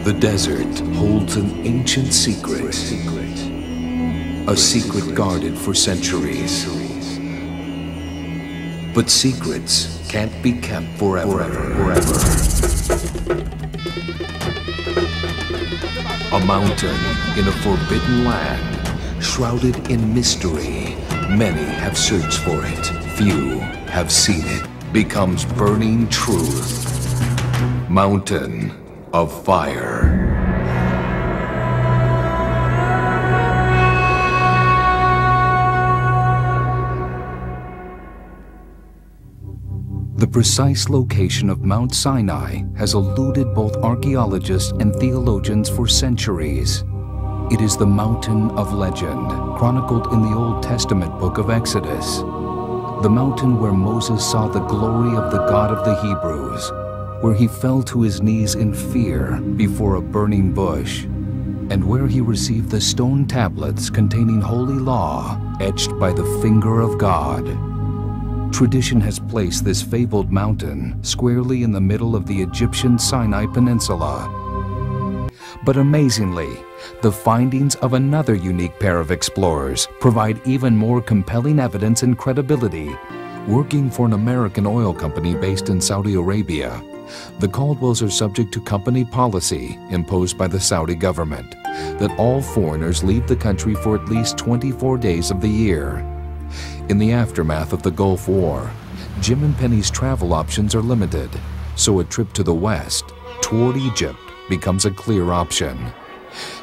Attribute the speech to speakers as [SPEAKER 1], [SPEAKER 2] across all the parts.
[SPEAKER 1] The desert holds an ancient secret, a secret guarded for centuries. But secrets can't be kept forever. A mountain in a forbidden land, shrouded in mystery. Many have searched for it, few have seen it, becomes burning truth. Mountain of Fire. The precise location of Mount Sinai has eluded both archaeologists and theologians for centuries. It is the mountain of legend, chronicled in the Old Testament book of Exodus. The mountain where Moses saw the glory of the God of the Hebrews, where he fell to his knees in fear before a burning bush, and where he received the stone tablets containing holy law etched by the finger of God. Tradition has placed this fabled mountain squarely in the middle of the Egyptian Sinai Peninsula. But amazingly, the findings of another unique pair of explorers provide even more compelling evidence and credibility. Working for an American oil company based in Saudi Arabia, the Caldwells are subject to company policy imposed by the Saudi government that all foreigners leave the country for at least 24 days of the year. In the aftermath of the Gulf War, Jim and Penny's travel options are limited, so a trip to the west, toward Egypt, becomes a clear option.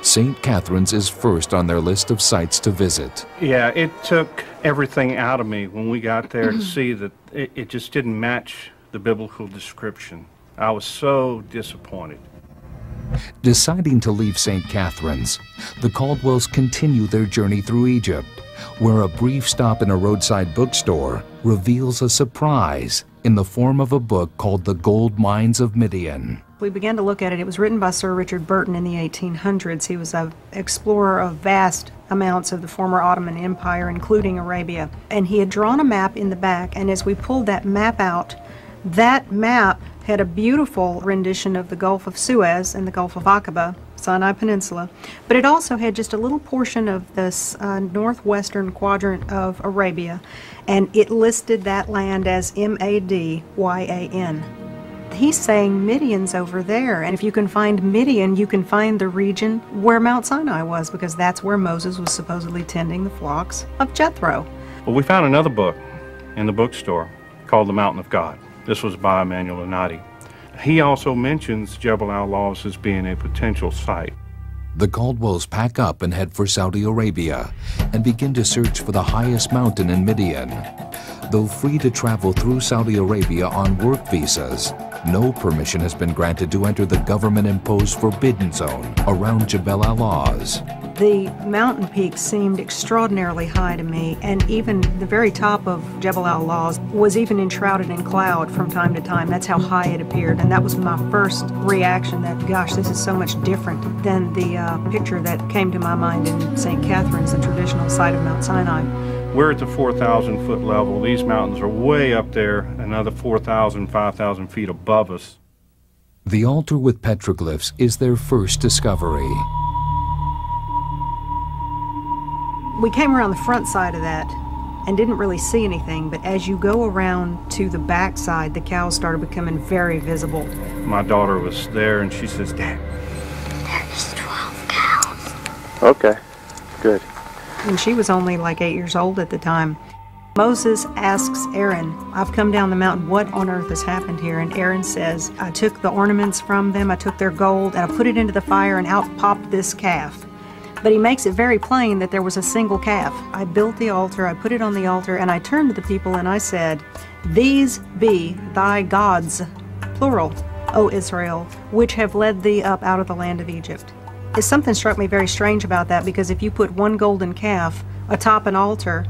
[SPEAKER 1] St. Catherine's is first on their list of sites to visit.
[SPEAKER 2] Yeah, it took everything out of me when we got there to see that it just didn't match the biblical description. I was so disappointed.
[SPEAKER 1] Deciding to leave St. Catherine's, the Caldwells continue their journey through Egypt, where a brief stop in a roadside bookstore reveals a surprise in the form of a book called The Gold Mines of Midian.
[SPEAKER 3] We began to look at it. It was written by Sir Richard Burton in the 1800s. He was an explorer of vast amounts of the former Ottoman Empire, including Arabia. And he had drawn a map in the back, and as we pulled that map out, that map had a beautiful rendition of the Gulf of Suez and the Gulf of Aqaba, Sinai Peninsula, but it also had just a little portion of this northwestern quadrant of Arabia, and it listed that land as M-A-D-Y-A-N. He's saying Midian's over there, and if you can find Midian, you can find the region where Mount Sinai was, because that's where Moses was supposedly tending the flocks of Jethro.
[SPEAKER 2] Well, we found another book in the bookstore called The Mountain of God. This was by Emmanuel Anati. He also mentions Jebel al-Lawz as being a potential site.
[SPEAKER 1] The Caldwells pack up and head for Saudi Arabia and begin to search for the highest mountain in Midian. Though free to travel through Saudi Arabia on work visas, no permission has been granted to enter the government-imposed forbidden zone around Jebel al-Lawz.
[SPEAKER 3] The mountain peak seemed extraordinarily high to me, and even the very top of Jebel al-Lawz was even enshrouded in cloud from time to time. That's how high it appeared, and that was my first reaction that, gosh, this is so much different than the picture that came to my mind in St. Catherine's, the traditional site of Mount Sinai.
[SPEAKER 2] We're at the 4,000 foot level. These mountains are way up there, another 4,000, 5,000 feet above us.
[SPEAKER 1] The altar with petroglyphs is their first discovery.
[SPEAKER 3] We came around the front side of that and didn't really see anything, but as you go around to the back side, the cows started becoming very visible.
[SPEAKER 2] My daughter was there and she says, "Dad,
[SPEAKER 4] there's 12 cows."
[SPEAKER 5] Okay, good.
[SPEAKER 3] And she was only like 8 years old at the time. Moses asks Aaron, "I've come down the mountain, what on earth has happened here?" And Aaron says, "I took the ornaments from them, I took their gold, and I put it into the fire, and out popped this calf." But he makes it very plain that there was a single calf. "I built the altar, I put it on the altar, and I turned to the people and I said, 'These be thy gods,' plural, O Israel, which have led thee up out of the land of Egypt." Something struck me very strange about that, because if you put one golden calf atop an altar,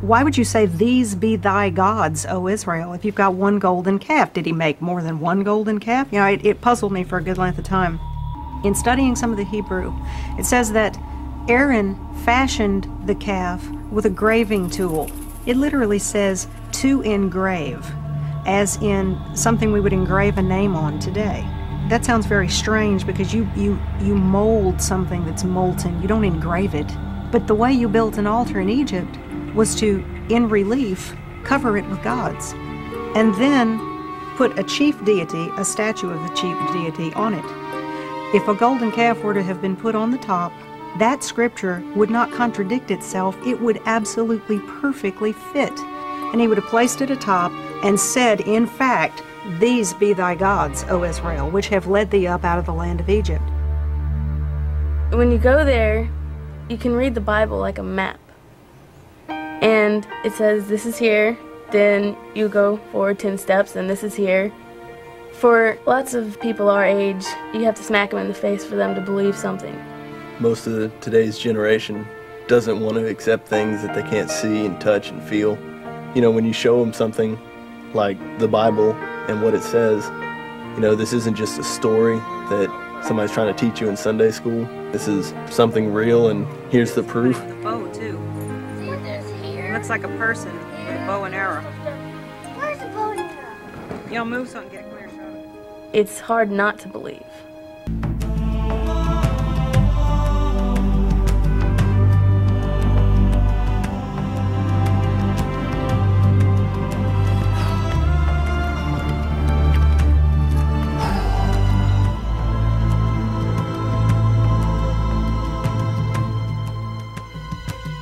[SPEAKER 3] why would you say, "These be thy gods, O Israel," if you've got one golden calf? Did he make more than one golden calf? You know, it puzzled me for a good length of time. In studying some of the Hebrew, it says that Aaron fashioned the calf with a graving tool. It literally says to engrave, as in something we would engrave a name on today. That sounds very strange because you mold something that's molten. You don't engrave it. But the way you built an altar in Egypt was to, in relief, cover it with gods, and then put a chief deity, a statue of the chief deity, on it. If a golden calf were to have been put on the top, that scripture would not contradict itself. It would absolutely perfectly fit. And he would have placed it atop and said, in fact, "These be thy gods, O Israel, which have led thee up out of the land of Egypt."
[SPEAKER 5] When you go there, you can read the Bible like a map. And it says, this is here, then you go forward 10 steps, and this is here. For lots of people our age, you have to smack them in the face for them to believe something.
[SPEAKER 6] Most of today's generation doesn't want to accept things that they can't see and touch and feel. You know, when you show them something like the Bible and what it says, you know, this isn't just a story that somebody's trying to teach you in Sunday school. This is something real, and here's the proof.
[SPEAKER 3] The bow, too. Looks like a person with a bow and arrow.
[SPEAKER 4] Where's the bow and arrow?
[SPEAKER 3] Y'all move so I can get a clear shot.
[SPEAKER 5] It's hard not to believe.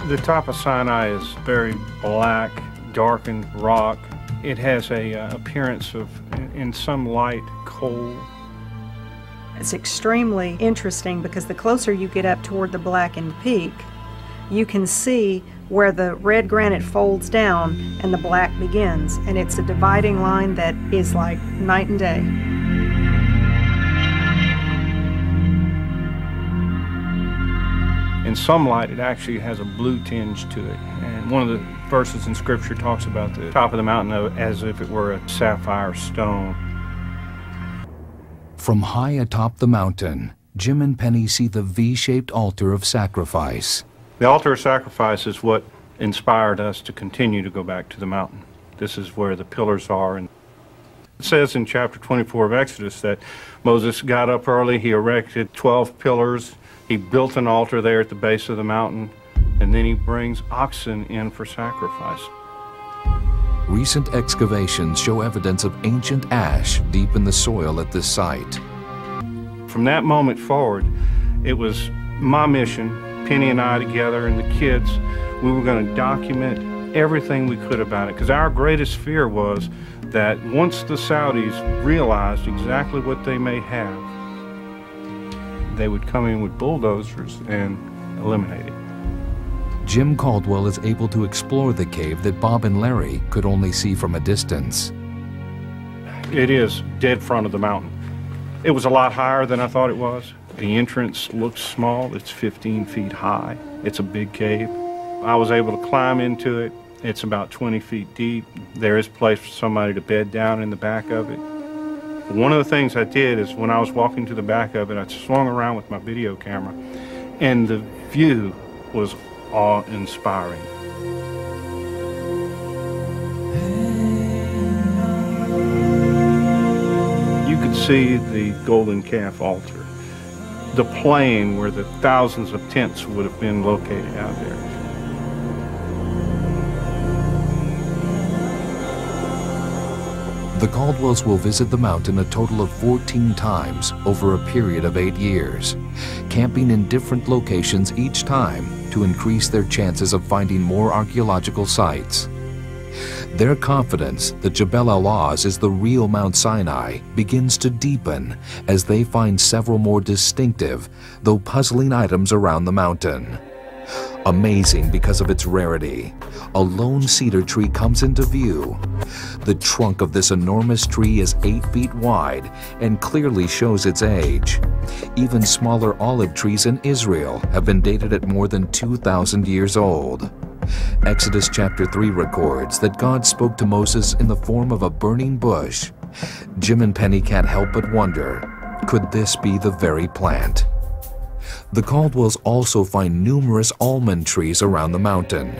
[SPEAKER 2] The top of Sinai is very black, darkened rock. It has a appearance of, in some light, coal.
[SPEAKER 3] It's extremely interesting because the closer you get up toward the blackened peak, you can see where the red granite folds down and the black begins. And it's a dividing line that is like night and day.
[SPEAKER 2] In some light, it actually has a blue tinge to it. And one of the verses in Scripture talks about the top of the mountain as if it were a sapphire stone.
[SPEAKER 1] From high atop the mountain, Jim and Penny see the V-shaped altar of sacrifice.
[SPEAKER 2] The altar of sacrifice is what inspired us to continue to go back to the mountain. This is where the pillars are. And it says in chapter 24 of Exodus that Moses got up early, he erected 12 pillars, he built an altar there at the base of the mountain, and then he brings oxen in for sacrifice.
[SPEAKER 1] Recent excavations show evidence of ancient ash deep in the soil at this site.
[SPEAKER 2] From that moment forward, it was my mission, Penny and I together and the kids, we were going to document everything we could about it, because our greatest fear was that once the Saudis realized exactly what they may have, they would come in with bulldozers and eliminate it.
[SPEAKER 1] Jim Caldwell is able to explore the cave that Bob and Larry could only see from a distance.
[SPEAKER 2] It is dead front of the mountain. It was a lot higher than I thought it was. The entrance looks small. It's 15 feet high. It's a big cave. I was able to climb into it. It's about 20 feet deep. There is a place for somebody to bed down in the back of it. One of the things I did is when I was walking to the back of it, I swung around with my video camera, and the view was awe-inspiring. You could see the golden calf altar, the plain where the thousands of tents would have been located out there.
[SPEAKER 1] The Caldwells will visit the mountain a total of 14 times over a period of 8 years, camping in different locations each time to increase their chances of finding more archaeological sites. Their confidence that Jebel al-Lawz is the real Mount Sinai begins to deepen as they find several more distinctive, though puzzling items around the mountain. Amazing because of its rarity, a lone cedar tree comes into view. The trunk of this enormous tree is 8 feet wide and clearly shows its age. Even smaller olive trees in Israel have been dated at more than 2,000 years old. Exodus chapter 3 records that God spoke to Moses in the form of a burning bush. Jim and Penny can't help but wonder, could this be the very plant? The Caldwells also find numerous almond trees around the mountain,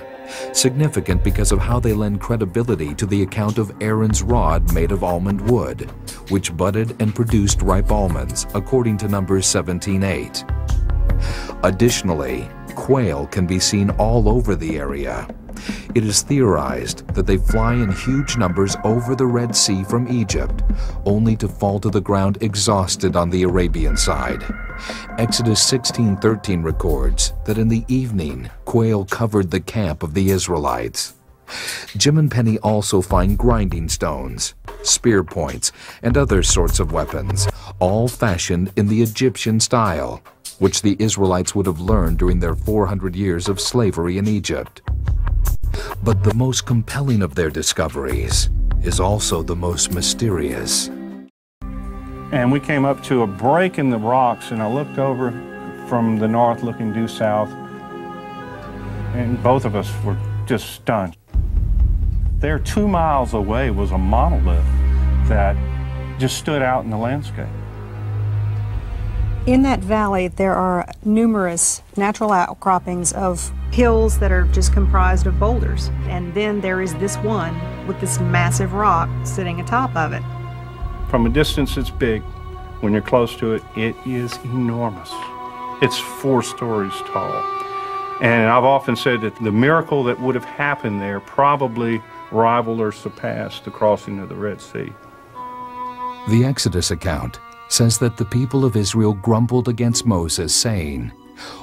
[SPEAKER 1] significant because of how they lend credibility to the account of Aaron's rod made of almond wood, which budded and produced ripe almonds, according to Numbers 17:8. Additionally, quail can be seen all over the area. It is theorized that they fly in huge numbers over the Red Sea from Egypt, only to fall to the ground exhausted on the Arabian side. Exodus 16:13 records that in the evening, quail covered the camp of the Israelites. Jim and Penny also find grinding stones, spear points, and other sorts of weapons, all fashioned in the Egyptian style, which the Israelites would have learned during their 400 years of slavery in Egypt. But the most compelling of their discoveries is also the most mysterious.
[SPEAKER 2] And we came up to a break in the rocks, and I looked over from the north looking due south, and both of us were just stunned. There 2 miles away was a monolith that just stood out in the landscape.
[SPEAKER 3] In that valley, there are numerous natural outcroppings of hills that are just comprised of boulders. And then there is this one with this massive rock sitting atop of it.
[SPEAKER 2] From a distance, it's big. When you're close to it, it is enormous. It's 4 stories tall. And I've often said that the miracle that would have happened there probably rivaled or surpassed the crossing of the Red Sea.
[SPEAKER 1] The Exodus account says that the people of Israel grumbled against Moses, saying,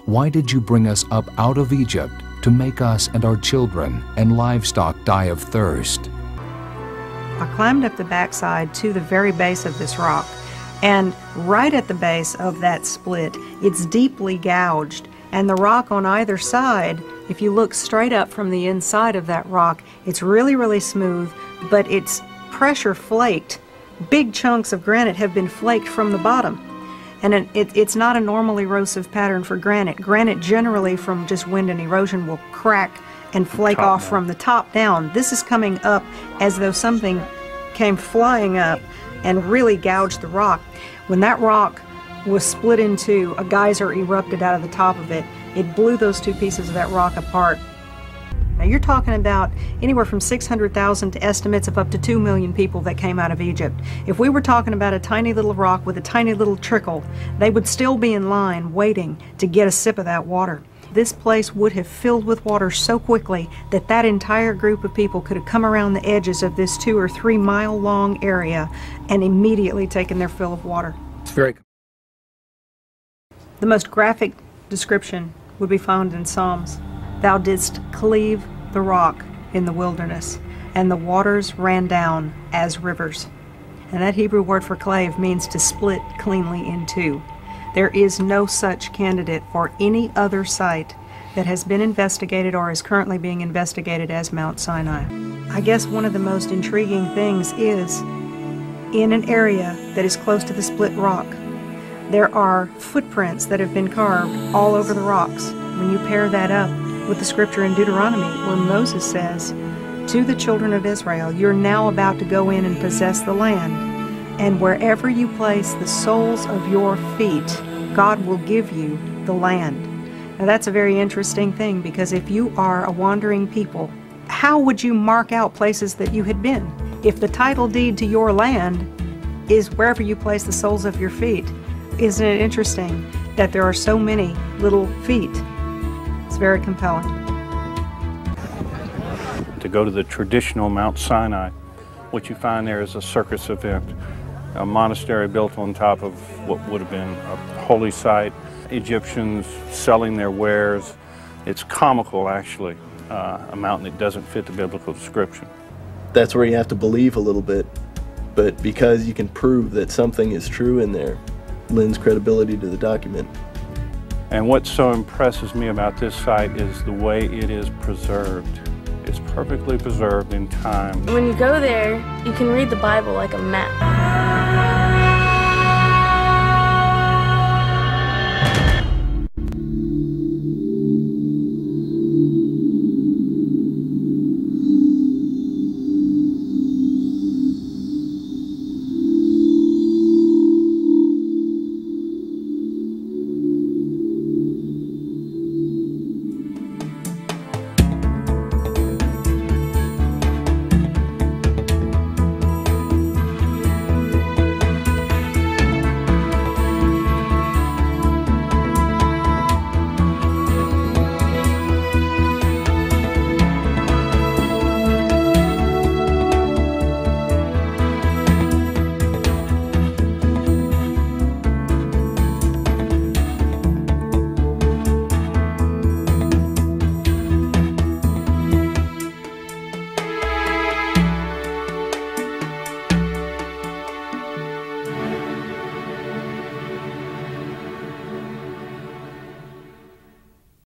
[SPEAKER 1] "Why did you bring us up out of Egypt to make us and our children and livestock die of thirst?"
[SPEAKER 3] I climbed up the backside to the very base of this rock, and right at the base of that split, it's deeply gouged, and the rock on either side, if you look straight up from the inside of that rock, it's really, really smooth, but it's pressure flaked. Big chunks of granite have been flaked from the bottom. And it's not a normal erosive pattern for granite. Granite generally from just wind and erosion will crack and flake off from the top down. This is coming up as though something came flying up and really gouged the rock. When that rock was split in two, a geyser erupted out of the top of it. It blew those 2 pieces of that rock apart. Now you're talking about anywhere from 600,000 to estimates of up to 2 million people that came out of Egypt. If we were talking about a tiny little rock with a tiny little trickle, they would still be in line waiting to get a sip of that water. This place would have filled with water so quickly that that entire group of people could have come around the edges of this 2 or 3 mile long area and immediately taken their fill of water.
[SPEAKER 6] It's very.
[SPEAKER 3] The most graphic description would be found in Psalms. Thou didst cleave the rock in the wilderness, and the waters ran down as rivers. And that Hebrew word for clave means to split cleanly in two. There is no such candidate for any other site that has been investigated or is currently being investigated as Mount Sinai. I guess one of the most intriguing things is, in an area that is close to the split rock, there are footprints that have been carved all over the rocks. When you pair that up with the scripture in Deuteronomy where Moses says to the children of Israel, you're now about to go in and possess the land, and wherever you place the soles of your feet, God will give you the land. Now that's a very interesting thing, because if you are a wandering people, how would you mark out places that you had been? If the title deed to your land is wherever you place the soles of your feet, isn't it interesting that there are so many little feet? It's very compelling.
[SPEAKER 2] To go to the traditional Mount Sinai, what you find there is a circus event, a monastery built on top of what would have been a holy site, Egyptians selling their wares. It's comical, actually, a mountain that doesn't fit the biblical description.
[SPEAKER 6] That's where you have to believe a little bit, but because you can prove that something is true in there, lends credibility to the document.
[SPEAKER 2] And what so impresses me about this site is the way it is preserved. It's perfectly preserved in time.
[SPEAKER 5] When you go there, you can read the Bible like a map.